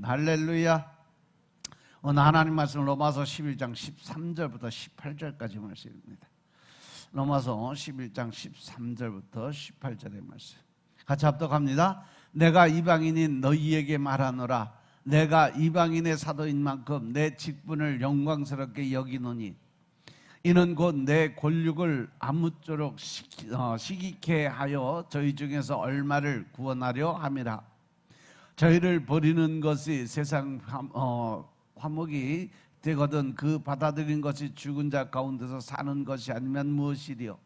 할렐루야. 오늘 하나님 말씀 로마서 11장 13절부터 18절까지 말씀입니다. 로마서 11장 13절부터 18절의 말씀 같이 합독합니다. 내가 이방인인 너희에게 말하노라. 내가 이방인의 사도인 만큼 내 직분을 영광스럽게 여기노니 이는 곧 내 권력을 아무쪼록 시기케 하여 저희 중에서 얼마를 구원하려 함이라. 저희를 버리는 것이 세상 화목이 되거든 그 받아들인 것이 죽은 자 가운데서 사는 것이 아니면 무엇이리요.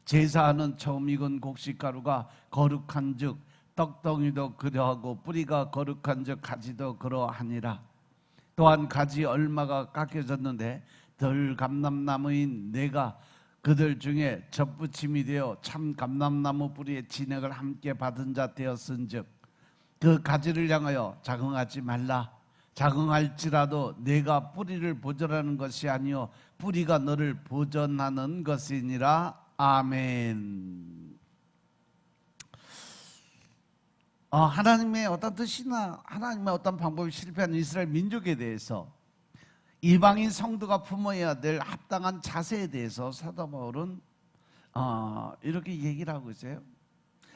제사하는 처음 익은 곡식가루가 거룩한 즉 떡덩이도 그러하고 뿌리가 거룩한 즉 가지도 그러하니라. 또한 가지 얼마가 깎여졌는데 덜 감람나무인 내가 그들 중에 접붙임이 되어 참 감람나무 뿌리의 진액을 함께 받은 자 되었은즉 그 가지를 향하여 자긍하지 말라. 자긍할지라도 내가 뿌리를 보존하는 것이 아니요 뿌리가 너를 보존하는 것이니라. 아멘. 하나님의 어떤 뜻이나 하나님의 어떤 방법이 실패한 이스라엘 민족에 대해서 이방인 성도가 품어야 될 합당한 자세에 대해서 사도 바울은 이렇게 얘기를 하고 있어요.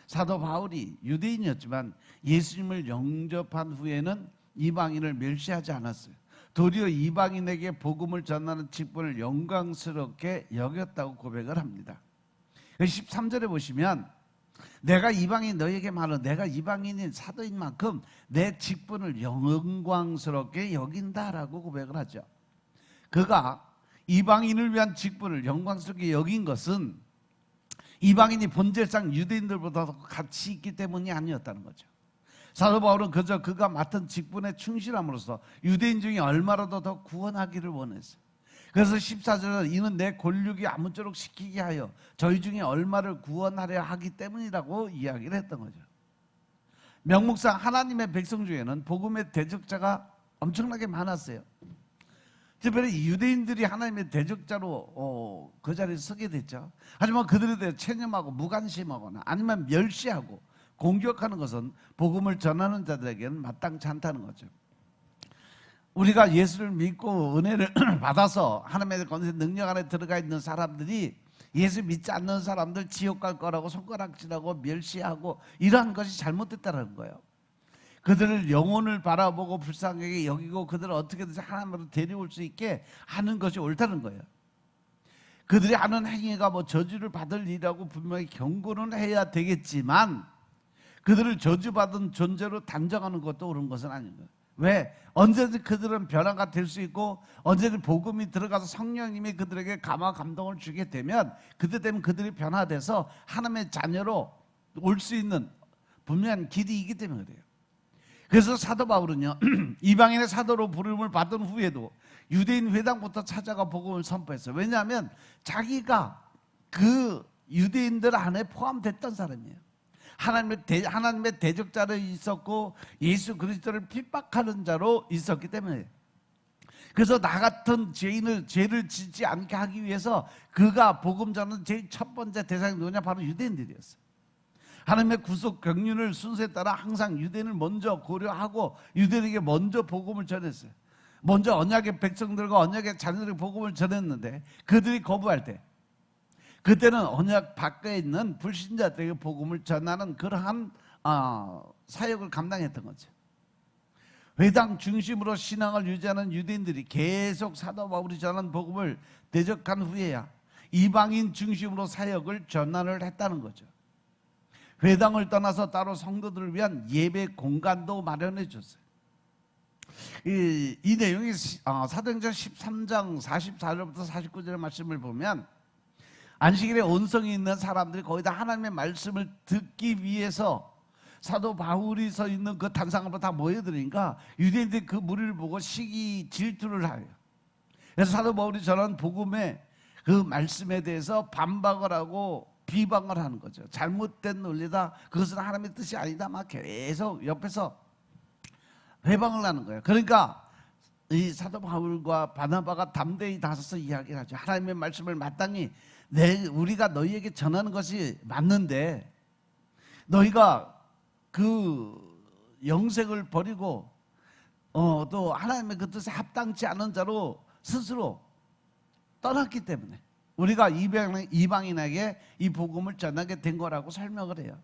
사도 바울이 유대인이었지만 예수님을 영접한 후에는 이방인을 멸시하지 않았어요. 도리어 이방인에게 복음을 전하는 직분을 영광스럽게 여겼다고 고백을 합니다. 13절에 보시면 내가 이방인 너희에게 말하는 내가 이방인인 사도인 만큼 내 직분을 영광스럽게 여긴다라고 고백을 하죠. 그가 이방인을 위한 직분을 영광스럽게 여긴 것은 이방인이 본질상 유대인들보다 더 가치 있기 때문이 아니었다는 거죠. 사도 바울은 그저 그가 맡은 직분에 충실함으로써 유대인 중에 얼마라도 더 구원하기를 원했어요. 그래서 14절은 이는 내 권력이 아무쪼록 시키게 하여 저희 중에 얼마를 구원하려 하기 때문이라고 이야기를 했던 거죠. 명목상 하나님의 백성 중에는 복음의 대적자가 엄청나게 많았어요. 특별히 유대인들이 하나님의 대적자로 그 자리에 서게 됐죠. 하지만 그들에 대해 체념하고 무관심하거나 아니면 멸시하고 공격하는 것은 복음을 전하는 자들에게는 마땅치 않다는 거죠. 우리가 예수를 믿고 은혜를 받아서 하나님의 권세 능력 안에 들어가 있는 사람들이 예수 믿지 않는 사람들 지옥 갈 거라고 손가락질하고 멸시하고 이러한 것이 잘못됐다는 거예요. 그들을 영혼을 바라보고 불쌍하게 여기고 그들을 어떻게든지 하나님으로 데려올 수 있게 하는 것이 옳다는 거예요. 그들이 하는 행위가 저주를 받을 일이라고 분명히 경고는 해야 되겠지만 그들을 저주받은 존재로 단정하는 것도 옳은 것은 아닌 거예요. 왜? 언제든지 그들은 변화가 될 수 있고 언제든지 복음이 들어가서 성령님이 그들에게 감화 감동을 주게 되면 그때 되면 그들이 변화돼서 하나님의 자녀로 올 수 있는 분명한 길이 있기 때문에 그래요. 그래서 사도 바울은요 이방인의 사도로 부름을 받은 후에도 유대인 회당부터 찾아가 복음을 선포했어요. 왜냐하면 자기가 그 유대인들 안에 포함됐던 사람이에요. 하나님의 대적자로 있었고 예수 그리스도를 핍박하는 자로 있었기 때문에 그래서 나 같은 죄를 짓지 않게 하기 위해서 그가 복음 전하는 제일 첫 번째 대상이 누구냐? 바로 유대인들이었어요. 하나님의 구속 경륜을 순서에 따라 항상 유대인을 먼저 고려하고 유대인에게 먼저 복음을 전했어요. 먼저 언약의 백성들과 언약의 자녀들에게 복음을 전했는데 그들이 거부할 때 그때는 언약 밖에 있는 불신자들에게 복음을 전하는 그러한 사역을 감당했던 거죠. 회당 중심으로 신앙을 유지하는 유대인들이 계속 사도 바울이 전한 복음을 대적한 후에야 이방인 중심으로 사역을 전환을 했다는 거죠. 회당을 떠나서 따로 성도들을 위한 예배 공간도 마련해 줬어요. 이 내용이 사도행전 13장 44절부터 49절의 말씀을 보면 안식일에 온성이 있는 사람들이 거의 다 하나님의 말씀을 듣기 위해서 사도 바울이 서 있는 그 단상으로 다 모여드니까 유대인들이 그 무리를 보고 시기 질투를 해요. 그래서 사도 바울이 전한 복음의 그 말씀에 대해서 반박을 하고 비방을 하는 거죠. 잘못된 논리다. 그것은 하나님의 뜻이 아니다. 막 계속 옆에서 회방을 하는 거예요. 그러니까 이 사도 바울과 바나바가 담대히 나서서 이야기를 하죠. 하나님의 말씀을 마땅히 우리가 너희에게 전하는 것이 맞는데 너희가 그 영생을 버리고 또 하나님의 그 뜻에 합당치 않은 자로 스스로 떠났기 때문에 우리가 이방인에게 이 복음을 전하게 된 거라고 설명을 해요.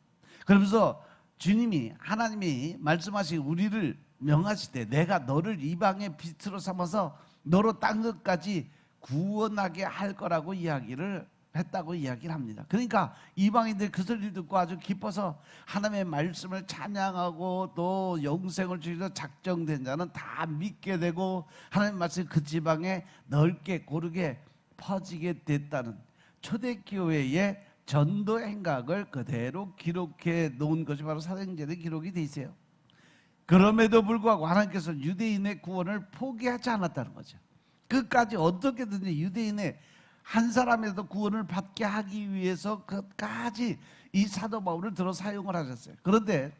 그러면서 주님이 하나님이 말씀하신 우리를 명하시되 내가 너를 이방의 빛으로 삼아서 너로 땅 끝까지 구원하게 할 거라고 이야기를 했다고 이야기를 합니다. 그러니까 이방인들 그 소리를 듣고 아주 기뻐서 하나님의 말씀을 찬양하고 또 영생을 주기로 작정된 자는 다 믿게 되고 하나님의 말씀이 그 지방에 넓게 고르게 퍼지게 됐다는 초대교회의 전도 행각을 그대로 기록해 놓은 것이 바로 사도행전에 기록이 돼 있어요. 그럼에도 불구하고 하나님께서 유대인의 구원을 포기하지 않았다는 거죠. 끝까지 어떻게든지 유대인의 한 사람이라도 구원을 받게 하기 위해서 끝까지 이 사도 바울을 들어 사용을 하셨어요. 그런데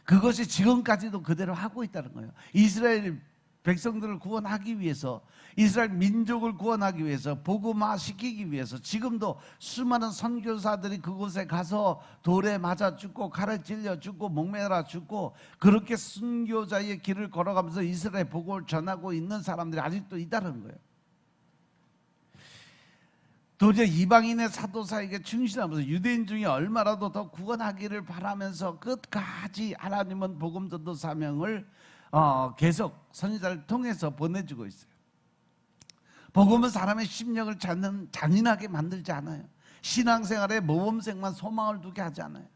그것이 지금까지도 그대로 하고 있다는 거예요. 이스라엘 백성들을 구원하기 위해서, 이스라엘 민족을 구원하기 위해서, 복음화 시키기 위해서 지금도 수많은 선교사들이 그곳에 가서 돌에 맞아 죽고 칼에 찔려 죽고 목매라 죽고 그렇게 순교자의 길을 걸어가면서 이스라엘 복음을 전하고 있는 사람들이 아직도 있다는 거예요. 도저히 이방인의 사도사에게 충실하면서 유대인 중에 얼마라도 더 구원하기를 바라면서 끝까지 하나님은 복음 전도 사명을 계속 선지자를 통해서 보내주고 있어요. 복음은 사람의 심령을 잔인하게 만들지 않아요. 신앙생활에 모범생만 소망을 두게 하지 않아요.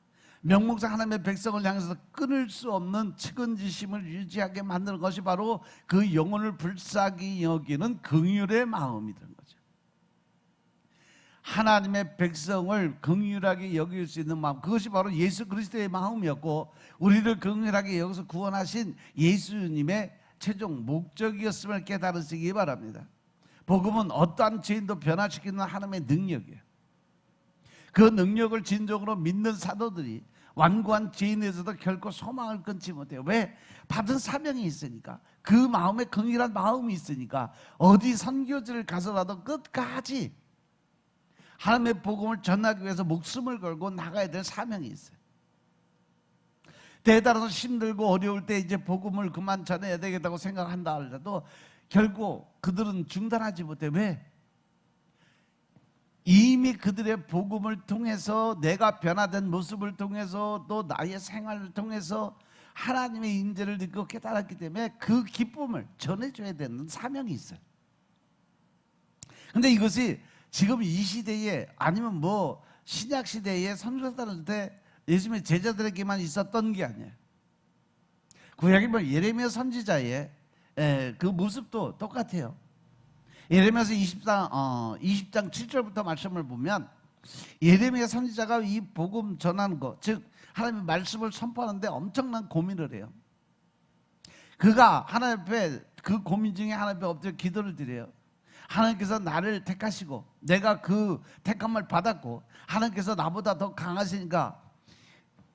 명목상 하나님의 백성을 향해서 끊을 수 없는 측은지심을 유지하게 만드는 것이 바로 그 영혼을 불쌍히 여기는 긍휼의 마음이라는 거죠. 하나님의 백성을 긍휼하게 여길 수 있는 마음, 그것이 바로 예수 그리스도의 마음이었고 우리를 긍휼하게 여기서 구원하신 예수님의 최종 목적이었음을 깨달으시기 바랍니다. 복음은 어떠한 죄인도 변화시키는 하나님의 능력이에요. 그 능력을 진정으로 믿는 사도들이 완고한 죄인에서도 결코 소망을 끊지 못해요. 왜? 받은 사명이 있으니까, 그 마음에 긍휼한 마음이 있으니까 어디 선교지를 가서라도 끝까지 하나님의 복음을 전하기 위해서 목숨을 걸고 나가야 될 사명이 있어요. 대단해서 힘들고 어려울 때 이제 복음을 그만 전해야 되겠다고 생각한다 하더라도 결국 그들은 중단하지 못해. 왜? 이미 그들의 복음을 통해서 내가 변화된 모습을 통해서 또 나의 생활을 통해서 하나님의 인재를 느끼고 깨달았기 때문에 그 기쁨을 전해줘야 되는 사명이 있어요. 그런데 이것이 지금 이 시대에 아니면 뭐 신약 시대에 선교사들한테 예수님의 제자들에게만 있었던 게 아니에요. 구약에 뭐 예레미야 선지자의 그 모습도 똑같아요. 예레미야서 20장 7절부터 말씀을 보면 예레미야 선지자가 이 복음 전하는 것, 즉 하나님의 말씀을 선포하는데 엄청난 고민을 해요. 그가 하나님 앞에 그 고민 중에 하나님 앞에 엎드려 기도를 드려요. 하나님께서 나를 택하시고 내가 그 택함을 받았고 하나님께서 나보다 더 강하시니까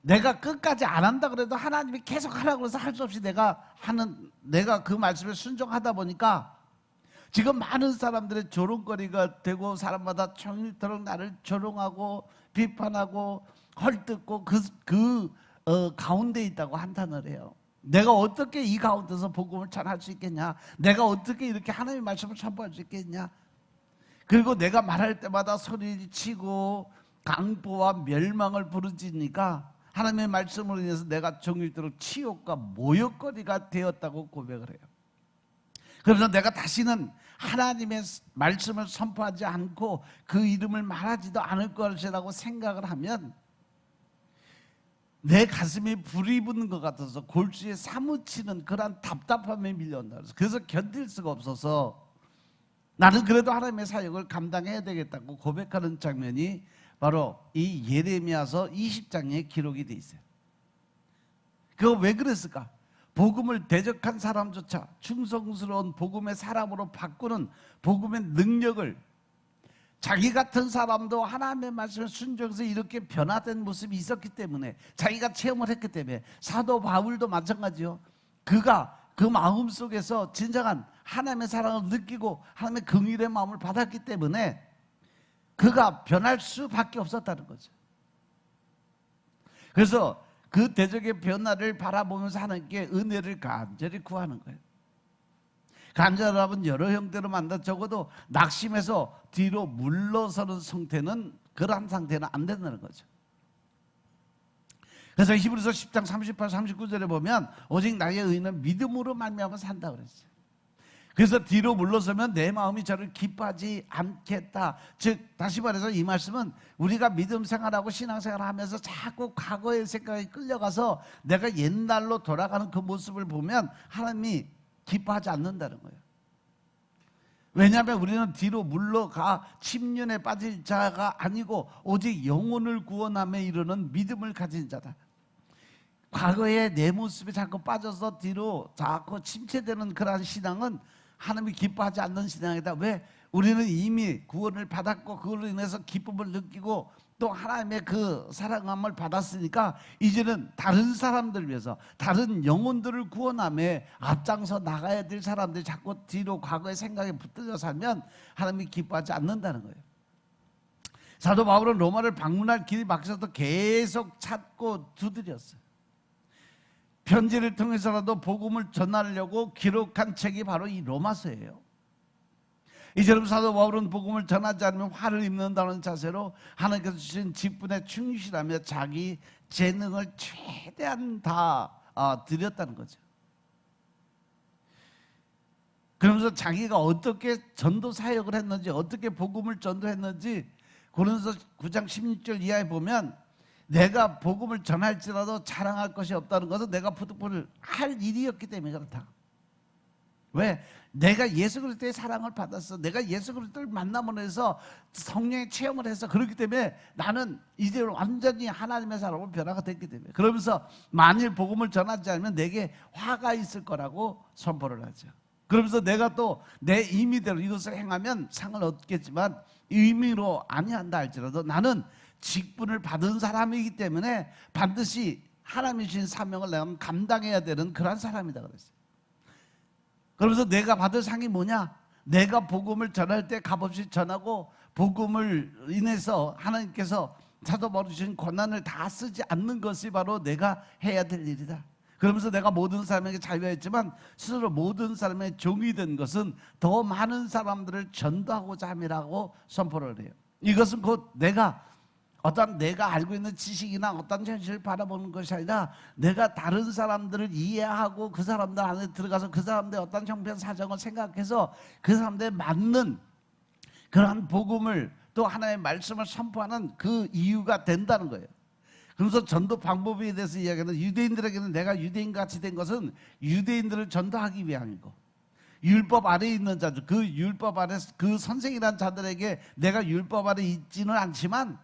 내가 끝까지 안 한다 그래도 하나님이 계속 하라고 해서 할 수 없이 내가 그 말씀에 순종하다 보니까 지금 많은 사람들의 조롱거리가 되고 사람마다 종일토록 나를 조롱하고 비판하고 헐뜯고 그 가운데 있다고 한탄을 해요. 내가 어떻게 이 가운데서 복음을 전할 수 있겠냐? 내가 어떻게 이렇게 하나님의 말씀을 선포할 수 있겠냐? 그리고 내가 말할 때마다 소리치고 강포와 멸망을 부르짖으니까 하나님의 말씀으로 인해서 내가 종일토록 치욕과 모욕거리가 되었다고 고백을 해요. 그래서 내가 다시는 하나님의 말씀을 선포하지 않고 그 이름을 말하지도 않을 것이라고 생각을 하면 내 가슴이 불이 붙는 것 같아서 골수에 사무치는 그런 답답함에 밀려온다. 그래서 견딜 수가 없어서 나는 그래도 하나님의 사역을 감당해야 되겠다고 고백하는 장면이 바로 이 예레미야서 20장에 기록이 돼 있어요. 그거 왜 그랬을까? 복음을 대적한 사람조차 충성스러운 복음의 사람으로 바꾸는 복음의 능력을 자기 같은 사람도 하나님의 말씀을 순종해서 이렇게 변화된 모습이 있었기 때문에, 자기가 체험을 했기 때문에, 사도 바울도 마찬가지요. 그가 그 마음 속에서 진정한 하나님의 사랑을 느끼고 하나님의 긍휼의 마음을 받았기 때문에 그가 변할 수밖에 없었다는 거죠. 그래서 그 대적의 변화를 바라보면서 하나님께 은혜를 간절히 구하는 거예요. 간절하면 여러 형태로 만나 적어도 낙심해서 뒤로 물러서는 상태는, 그러한 상태는 안 된다는 거죠. 그래서 히브리서 10장 38, 39절에 보면 오직 나의 의인은 믿음으로 말미암아 산다 그랬어요. 그래서 뒤로 물러서면 내 마음이 저를 기뻐하지 않겠다. 즉 다시 말해서 이 말씀은 우리가 믿음 생활하고 신앙생활을 하면서 자꾸 과거의 생각에 끌려가서 내가 옛날로 돌아가는 그 모습을 보면 하나님이 기뻐하지 않는다는 거예요. 왜냐하면 우리는 뒤로 물러가 침륜에 빠질 자가 아니고 오직 영혼을 구원함에 이르는 믿음을 가진 자다. 과거의 내 모습에 자꾸 빠져서 뒤로 자꾸 침체되는 그러한 신앙은 하나님이 기뻐하지 않는 신앙이다. 왜? 우리는 이미 구원을 받았고 그걸로 인해서 기쁨을 느끼고 또 하나님의 그 사랑함을 받았으니까 이제는 다른 사람들을 위해서 다른 영혼들을 구원함에 앞장서 나가야 될 사람들이 자꾸 뒤로 과거의 생각에 붙들려 살면 하나님이 기뻐하지 않는다는 거예요. 사도 바울은 로마를 방문할 길이 막혀서도 계속 찾고 두드렸어요. 편지를 통해서라도 복음을 전하려고 기록한 책이 바로 이 로마서예요. 이처럼 사도 바울은 복음을 전하지 않으면 화를 입는다는 자세로 하나님께서 주신 직분에 충실하며 자기 재능을 최대한 다 드렸다는 거죠. 그러면서 자기가 어떻게 전도 사역을 했는지, 어떻게 복음을 전도했는지 고린도서 9장 16절 이하에 보면 내가 복음을 전할지라도 자랑할 것이 없다는 것은 내가 부득불을 할 일이었기 때문에 그렇다. 왜? 내가 예수 그리스도의 사랑을 받았어. 내가 예수 그리스도를 만남을 해서 성령의 체험을 해서 그렇기 때문에 나는 이제 완전히 하나님의 사람으로 변화가 됐기 때문에, 그러면서 만일 복음을 전하지 않으면 내게 화가 있을 거라고 선포를 하죠. 그러면서 내가 또 내 임의대로 이것을 행하면 상을 얻겠지만 의미로 아니한다 할지라도 나는 직분을 받은 사람이기 때문에 반드시 하나님이 주신 사명을 내가 감당해야 되는 그런 사람이다 그랬어요. 그러면서 내가 받을 상이 뭐냐? 내가 복음을 전할 때 값없이 전하고 복음을 인해서 하나님께서 사도 바울이 주신 권한을 다 쓰지 않는 것이 바로 내가 해야 될 일이다. 그러면서 내가 모든 사람에게 자유했지만 스스로 모든 사람의 종이 된 것은 더 많은 사람들을 전도하고자 함이라고 선포를 해요. 이것은 곧 내가 알고 있는 지식이나 어떤 현실을 바라보는 것이 아니라 내가 다른 사람들을 이해하고 그 사람들 안에 들어가서 그 사람들의 어떤 형편 사정을 생각해서 그 사람들에 맞는 그러한 복음을 또 하나님의 말씀을 선포하는 그 이유가 된다는 거예요. 그래서 전도 방법에 대해서 이야기하는, 유대인들에게는 내가 유대인같이 된 것은 유대인들을 전도하기 위함이고, 율법 아래에 있는 자들, 그 율법 아래 그 선생이라는 자들에게 내가 율법 아래 있지는 않지만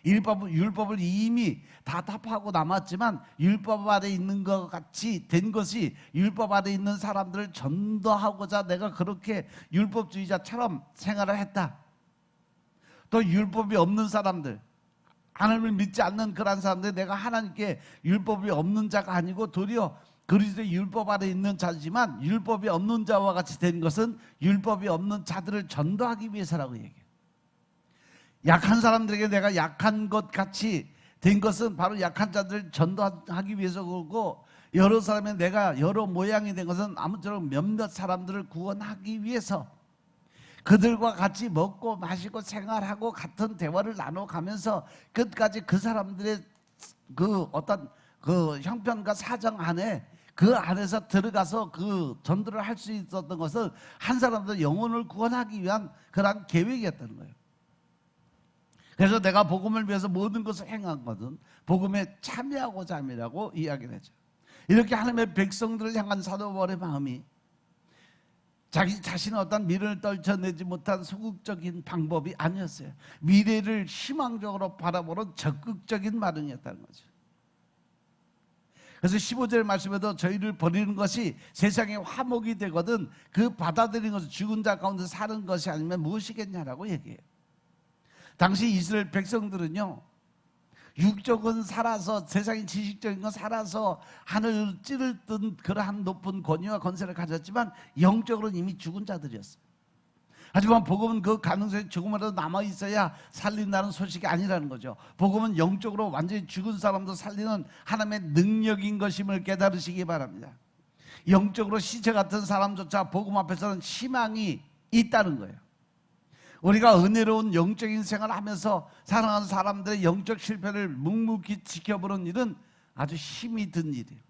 율법을 이미 다 답하고 남았지만 율법 아래 있는 것 같이 된 것이 율법 아래 있는 사람들을 전도하고자 내가 그렇게 율법주의자처럼 생활을 했다. 또 율법이 없는 사람들, 하나님을 믿지 않는 그런 사람들, 내가 하나님께 율법이 없는 자가 아니고 도리어 그리스도의 율법 아래 있는 자지만 율법이 없는 자와 같이 된 것은 율법이 없는 자들을 전도하기 위해서라고 얘기해요. 약한 사람들에게 내가 약한 것 같이 된 것은 바로 약한 자들을 전도하기 위해서 그렇고, 여러 사람의 내가 여러 모양이 된 것은 아무쪼록 몇몇 사람들을 구원하기 위해서 그들과 같이 먹고 마시고 생활하고 같은 대화를 나눠가면서 끝까지 그 사람들의 그 어떤 그 형편과 사정 안에 그 안에서 들어가서 그 전도를 할 수 있었던 것은 한 사람들 영혼을 구원하기 위한 그러한 계획이었다는 거예요. 그래서 내가 복음을 위해서 모든 것을 행한 것은 복음에 참여하고자 함이라고 이야기를 하죠. 이렇게 하나님의 백성들을 향한 사도 바울의 마음이 자기 자신의 어떤 미래를 떨쳐내지 못한 소극적인 방법이 아니었어요. 미래를 희망적으로 바라보는 적극적인 반응이었다는 거죠. 그래서 15절 말씀에도 저희를 버리는 것이 세상의 화목이 되거든 그 받아들이는 것은 죽은 자 가운데 사는 것이 아니면 무엇이겠냐라고 얘기해요. 당시 이스라엘 백성들은요, 육적은 살아서 세상의 지식적인 건 살아서 하늘을 찌를 듯 그러한 높은 권위와 건세를 가졌지만 영적으로는 이미 죽은 자들이었어요. 하지만 복음은 그 가능성이 조금이라도 남아있어야 살린다는 소식이 아니라는 거죠. 복음은 영적으로 완전히 죽은 사람도 살리는 하나님의 능력인 것임을 깨달으시기 바랍니다. 영적으로 시체 같은 사람조차 복음 앞에서는 희망이 있다는 거예요. 우리가 은혜로운 영적인 생활을 하면서 사랑하는 사람들의 영적 실패를 묵묵히 지켜보는 일은 아주 힘이 든 일이에요.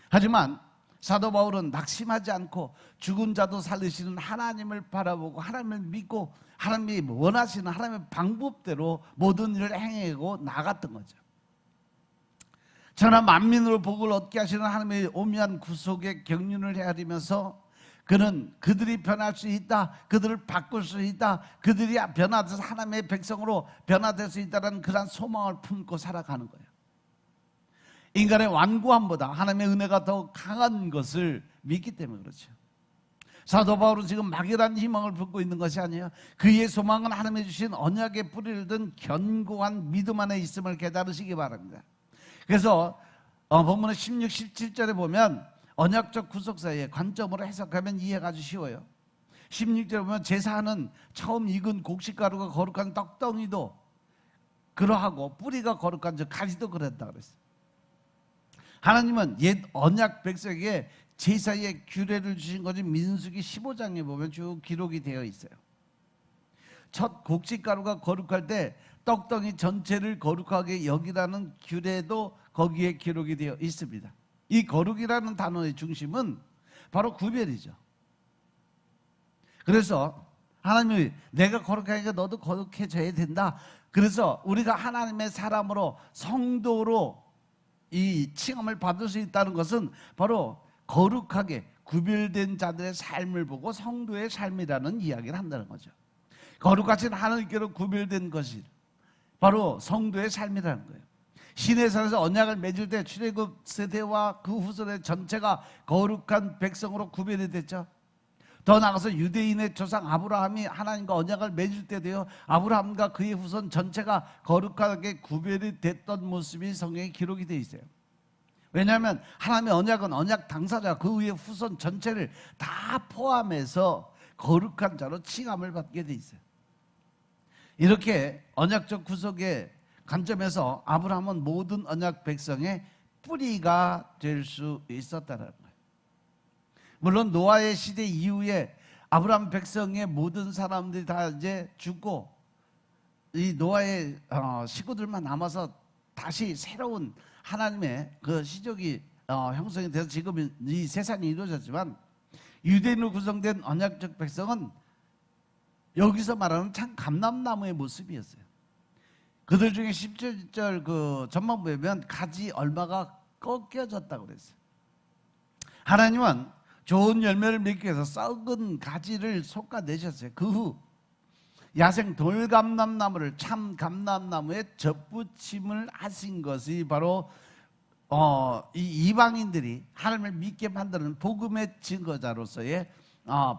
하지만 사도 바울은 낙심하지 않고 죽은 자도 살리시는 하나님을 바라보고 하나님을 믿고 하나님이 원하시는 하나님의 방법대로 모든 일을 행하고 나갔던 거죠. 천하 만민으로 복을 얻게 하시는 하나님의 오묘한 구속의 경륜을 헤아리면서 그는 그들이 변할 수 있다, 그들을 바꿀 수 있다, 그들이 변화돼서 하나님의 백성으로 변화될 수 있다는 그런 소망을 품고 살아가는 거예요. 인간의 완고함보다 하나님의 은혜가 더 강한 것을 믿기 때문에 그렇죠. 사도 바울은 지금 막연한 희망을 품고 있는 것이 아니에요. 그의 소망은 하나님이 주신 언약의 뿌리를 든 견고한 믿음 안에 있음을 깨달으시기 바랍니다. 그래서 본문의 16, 17절에 보면 언약적 구속사의 관점으로 해석하면 이해가 아주 쉬워요. 16절에 보면 제사하는 처음 익은 곡식가루가 거룩한 떡덩이도 그러하고 뿌리가 거룩한 즉 가지도 그랬다 그랬어요. 하나님은 옛 언약 백성에게 제사의 규례를 주신 것이 민수기 15장에 보면 쭉 기록이 되어 있어요. 첫 곡식가루가 거룩할 때 떡덩이 전체를 거룩하게 여기라는 규례도 거기에 기록이 되어 있습니다. 이 거룩이라는 단어의 중심은 바로 구별이죠. 그래서 하나님이 내가 거룩하니까 너도 거룩해져야 된다. 그래서 우리가 하나님의 사람으로 성도로 이 칭함을 받을 수 있다는 것은 바로 거룩하게 구별된 자들의 삶을 보고 성도의 삶이라는 이야기를 한다는 거죠. 거룩하신 하나님께로 구별된 것이 바로 성도의 삶이라는 거예요. 시내산에서 언약을 맺을 때 출애굽 세대와 그 후손의 전체가 거룩한 백성으로 구별이 됐죠. 더 나아가서 유대인의 조상 아브라함이 하나님과 언약을 맺을 때도요, 아브라함과 그의 후손 전체가 거룩하게 구별이 됐던 모습이 성경에 기록이 되어 있어요. 왜냐하면 하나님의 언약은 언약 당사자 그 위에 후손 전체를 다 포함해서 거룩한 자로 칭함을 받게 돼 있어요. 이렇게 언약적 구속의 관점에서 아브라함은 모든 언약 백성의 뿌리가 될 수 있었다는 거예요. 물론 노아의 시대 이후에 아브라함 백성의 모든 사람들이 다 이제 죽고 이 노아의 식구들만 남아서 다시 새로운 하나님의 그 시족이 형성이 돼서 지금 이 세상이 이루어졌지만 유대인으로 구성된 언약적 백성은 여기서 말하는 참 감람나무의 모습이었어요. 그들 중에 17절 그 전반부에 보면 가지 얼마가 꺾여졌다고 그랬어요. 하나님은 좋은 열매를 맺기 위해서 썩은 가지를 솎아내셨어요. 그 후 야생 돌감람나무를 참 감람나무에 접붙임을 하신 것이 바로 이 이방인들이 하나님을 믿게 만드는 복음의 증거자로서의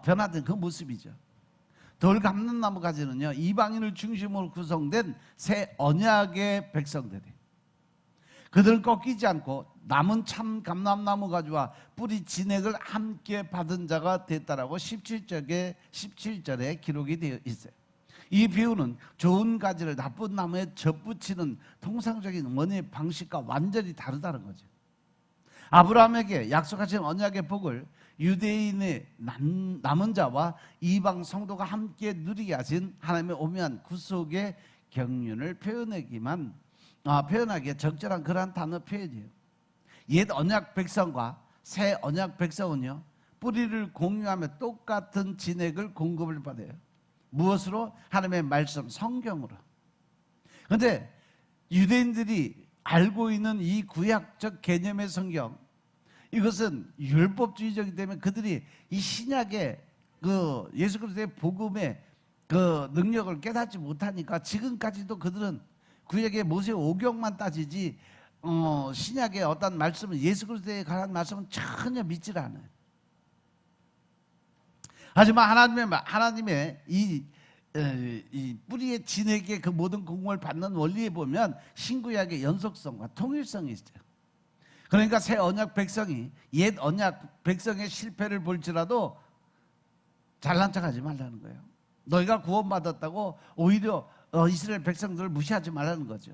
변화된 그 모습이죠. 돌감람나무 가지는요, 이방인을 중심으로 구성된 새 언약의 백성들이 그들은 꺾이지 않고 남은 참 감람나무 가지와 뿌리 진액을 함께 받은 자가 됐다라고 17절에 기록이 되어 있어요. 이 비유는 좋은 가지를 나쁜 나무에 접붙이는 통상적인 원의 방식과 완전히 다르다는 거죠. 아브라함에게 약속하신 언약의 복을 유대인의 남은 자와 이방 성도가 함께 누리게 하신 하나님의 오묘한 구속의 경륜을 표현하기에 적절한 그러한 단어 표현이에요. 옛 언약 백성과 새 언약 백성은요, 뿌리를 공유하며 똑같은 진액을 공급을 받아요. 무엇으로? 하나님의 말씀, 성경으로. 그런데 유대인들이 알고 있는 이 구약적 개념의 성경, 이것은 율법주의적이기 때문에 그들이 이 신약의 그 예수 그리스도의 복음의 그 능력을 깨닫지 못하니까 지금까지도 그들은 구약의 모세 오경만 따지지 신약의 어떤 말씀은 예수 그리스도에 관한 말씀은 전혀 믿질 않아요. 하지만 하나님의 이 뿌리의 진액의 그 모든 공을 받는 원리에 보면 신구약의 연속성과 통일성이 있어요. 그러니까 새 언약 백성이 옛 언약 백성의 실패를 볼지라도 잘난 척하지 말라는 거예요. 너희가 구원받았다고 오히려 이스라엘 백성들을 무시하지 말라는 거죠.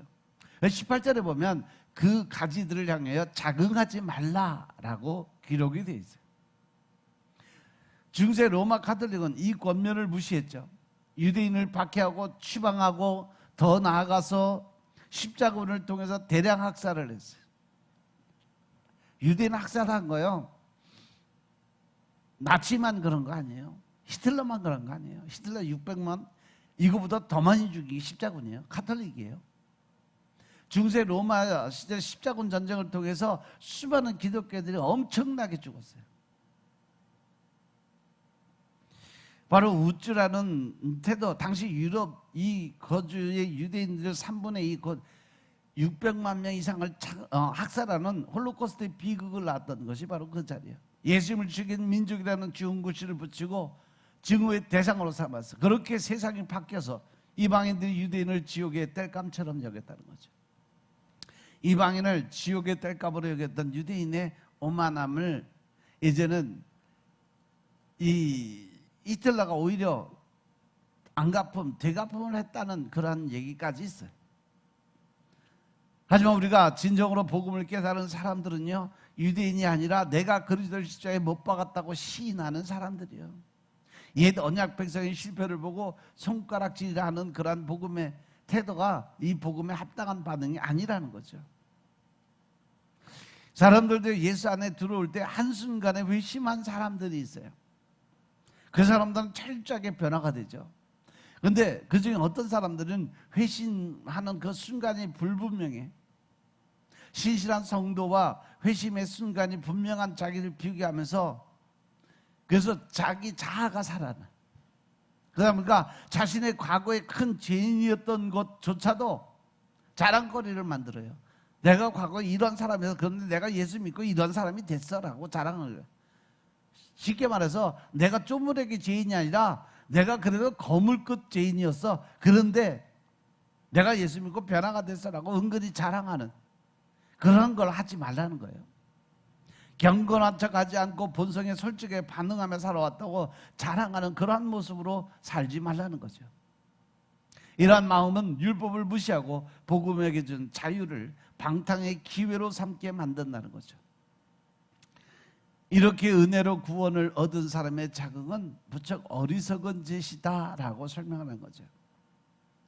18절에 보면 그 가지들을 향하여 자긍하지 말라라고 기록이 되어 있어요. 중세 로마 가톨릭은 이 권면을 무시했죠. 유대인을 박해하고 추방하고 더 나아가서 십자군을 통해서 대량 학살을 했어요. 유대인 학살한 거요, 나치만 그런 거 아니에요. 히틀러만 그런 거 아니에요. 히틀러 600만, 이거보다 더 많이 죽이기 십자군이에요. 가톨릭이에요. 중세 로마 시대 십자군 전쟁을 통해서 수많은 기독교인들이 엄청나게 죽었어요. 바로 우쭈라는 태도, 당시 유럽 이 거주의 유대인들 3분의 2, 곧 600만 명 이상을 학살하는 홀로코스트의 비극을 낳았던 것이 바로 그 자리예요. 예수님을 죽인 민족이라는 중구시를 붙이고 증오의 대상으로 삼았어. 그렇게 세상이 바뀌어서 이방인들이 유대인을 지옥의 땔감처럼 여겼다는 거죠. 이방인을 지옥의 땔감으로 여겼던 유대인의 오만함을 이제는 히틀러가 오히려 안갚음, 되갚음을 했다는 그런 얘기까지 있어요. 하지만 우리가 진정으로 복음을 깨달은 사람들은요, 유대인이 아니라 내가 그리스도를 십자가에 못 박았다고 시인하는 사람들이요. 옛 언약 백성의 실패를 보고 손가락질하는 그러한 복음의 태도가 이 복음에 합당한 반응이 아니라는 거죠. 사람들도 예수 안에 들어올 때 한순간에 회심한 사람들이 있어요. 그 사람들은 철저하게 변화가 되죠. 그런데 그 중에 어떤 사람들은 회심하는 그 순간이 불분명해. 신실한 성도와 회심의 순간이 분명한 자기를 비교하면서, 그래서 자기 자아가 살아나. 그러니까 자신의 과거에 큰 죄인이었던 것조차도 자랑거리를 만들어요. 내가 과거에 이런 사람이어서 그런데 내가 예수 믿고 이런 사람이 됐어라고 자랑을 해요. 쉽게 말해서 내가 쪼무레기 죄인이 아니라 내가 그래도 거물급 죄인이었어. 그런데 내가 예수 믿고 변화가 됐어라고 은근히 자랑하는 그런 걸 하지 말라는 거예요. 경건한 척하지 않고 본성에 솔직하게 반응하며 살아왔다고 자랑하는 그러한 모습으로 살지 말라는 거죠. 이러한 마음은 율법을 무시하고 복음에게 준 자유를 방탕의 기회로 삼게 만든다는 거죠. 이렇게 은혜로 구원을 얻은 사람의 자긍은 부쩍 어리석은 짓이다라고 설명하는 거죠.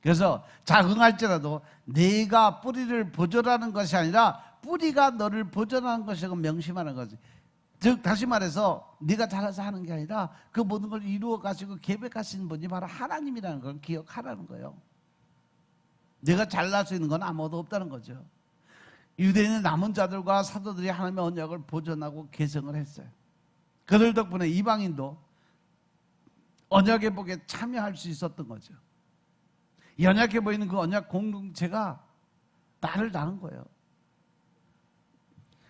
그래서 자긍할지라도 내가 뿌리를 보존하는 것이 아니라 뿌리가 너를 보존하는 것이라고 명심하는 거지. 즉 다시 말해서 네가 잘해서 하는 게 아니라 그 모든 걸 이루어 가시고 계획하시는 분이 바로 하나님이라는 걸 기억하라는 거예요. 내가 잘날 수 있는 건 아무도 없다는 거죠. 유대인의 남은 자들과 사도들이 하나님의 언약을 보존하고 계승을 했어요. 그들 덕분에 이방인도 언약 회복에 참여할 수 있었던 거죠. 연약해 보이는 그 언약 공동체가 나를 나는 거예요.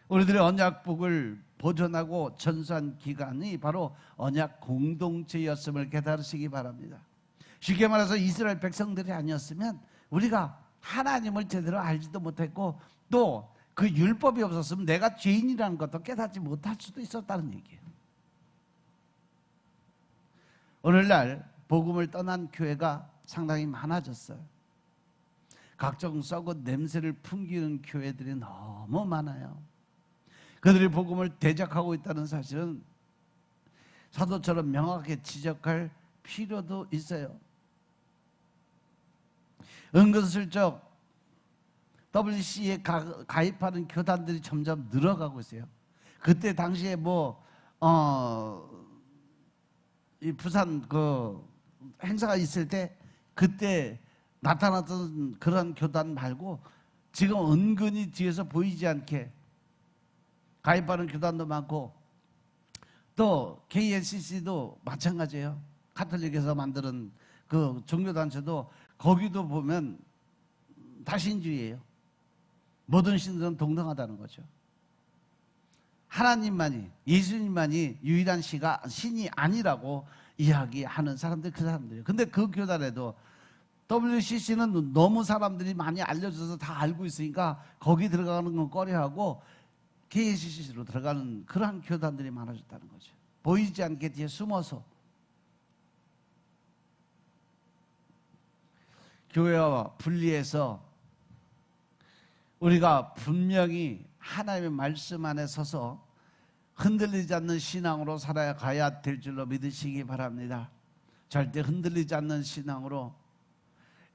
우리들의 언약복을 보존하고 전수한 기간이 바로 언약 공동체였음을 깨달으시기 바랍니다. 쉽게 말해서 이스라엘 백성들이 아니었으면 우리가 하나님을 제대로 알지도 못했고 또 그 율법이 없었으면 내가 죄인이라는 것도 깨닫지 못할 수도 있었다는 얘기예요. 오늘날 복음을 떠난 교회가 상당히 많아졌어요. 각종 썩은 냄새를 풍기는 교회들이 너무 많아요. 그들이 복음을 대적하고 있다는 사실은 사도처럼 명확하게 지적할 필요도 있어요. 은근슬쩍 WC에 가입하는 교단들이 점점 늘어가고 있어요. 그때 당시에 이 부산 그 행사가 있을 때 그때 나타났던 그런 교단 말고 지금 은근히 뒤에서 보이지 않게 가입하는 교단도 많고 또 KNCC도 마찬가지예요. 가톨릭에서 만드는 그 종교단체도 거기도 보면 다신주의예요. 모든 신들은 동등하다는 거죠. 하나님만이, 예수님만이 유일한 신이 아니라고 이야기하는 사람들, 그 사람들이에요. 근데 그 교단에도 WCC는 너무 사람들이 많이 알려져서 다 알고 있으니까 거기 들어가는 건 꺼려하고 KCC로 들어가는 그러한 교단들이 많아졌다는 거죠. 보이지 않게 뒤에 숨어서. 교회와 분리해서 우리가 분명히 하나님의 말씀 안에 서서 흔들리지 않는 신앙으로 살아가야 될 줄로 믿으시기 바랍니다. 절대 흔들리지 않는 신앙으로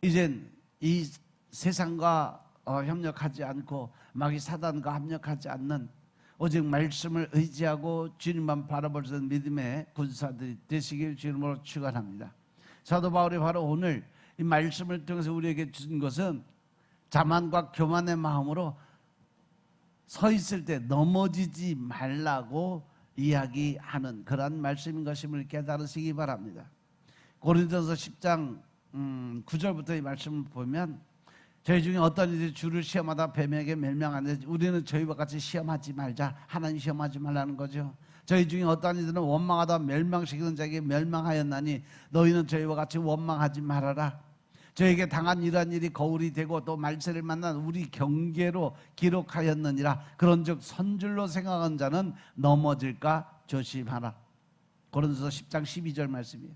이젠 이 세상과 협력하지 않고 마귀 사단과 합력하지 않는 오직 말씀을 의지하고 주님만 바라볼 수 있는 믿음의 군사들이 되시길 주님으로 축원합니다. 사도 바울이 바로 오늘 이 말씀을 통해서 우리에게 준 것은 자만과 교만의 마음으로 서 있을 때 넘어지지 말라고 이야기하는 그러한 말씀인 것임을 깨달으시기 바랍니다. 고린도서 10장 9절부터 이 말씀을 보면 저희 중에 어떤 이들이 주를 시험하다 뱀에게 멸망하는데 우리는 저희와 같이 시험하지 말자. 하나님 시험하지 말라는 거죠. 저희 중에 어떤 이들은 원망하다 멸망시키는 자에게 멸망하였나니 너희는 저희와 같이 원망하지 말아라. 저에게 당한 이러한 일이 거울이 되고 또 말세를 만난 우리 경계로 기록하였느니라. 그런즉 선줄로 생각한 자는 넘어질까 조심하라. 고린도서 10장 12절 말씀이에요.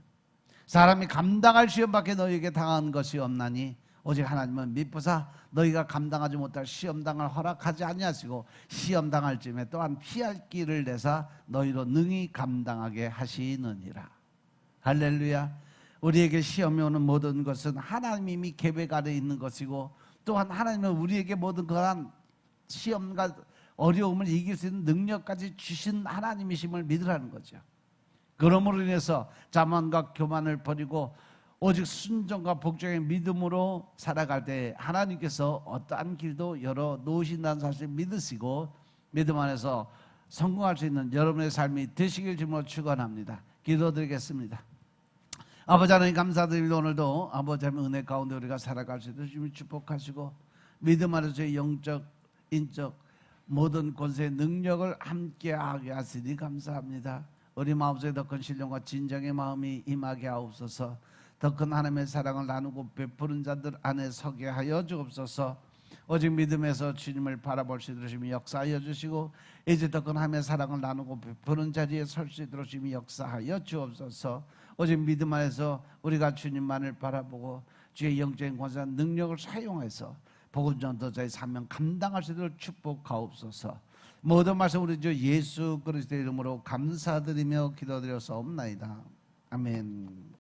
사람이 감당할 시험밖에 너희에게 당한 것이 없나니 오직 하나님은 미쁘사 너희가 감당하지 못할 시험당을 허락하지 아니하시고 시험당할 쯤에 또한 피할 길을 내사 너희로 능히 감당하게 하시느니라. 할렐루야. 우리에게 시험이 오는 모든 것은 하나님이 이미 계획 아래 있는 것이고 또한 하나님은 우리에게 모든 그러한 시험과 어려움을 이길 수 있는 능력까지 주신 하나님이심을 믿으라는 거죠. 그러므로 인해서 자만과 교만을 버리고 오직 순종과 복종의 믿음으로 살아갈 때 하나님께서 어떠한 길도 열어 놓으신다는 사실을 믿으시고 믿음 안에서 성공할 수 있는 여러분의 삶이 되시길 주님으로 축원합니다. 기도드리겠습니다. 아버지 하나님 감사드립니다. 오늘도 아버지 하나님 은혜 가운데 우리가 살아갈 수 있도록 주님 축복하시고 믿음 안에서 저희 영적, 인적 모든 권세의 능력을 함께하게 하시니 감사합니다. 우리 마음속에 더 큰 신령과 진정의 마음이 임하게 하옵소서. 더 큰 하나님의 사랑을 나누고 베푸는 자들 안에 서게 하여 주옵소서. 오직 믿음에서 주님을 바라볼 수 있도록 주님이 역사하여 주시고 이제 더 큰 하나님의 사랑을 나누고 베푸는 자리에 설 수 있도록 주님이 역사하여 주옵소서. 오직 믿음 안에서 우리가 주님만을 바라보고 주의 영적인 권세와 능력을 사용해서 복음 전도자의 사명 감당할 수 있도록 축복하옵소서. 모든 말씀 우리 주 예수 그리스도의 이름으로 감사드리며 기도드려서옵나이다. 아멘.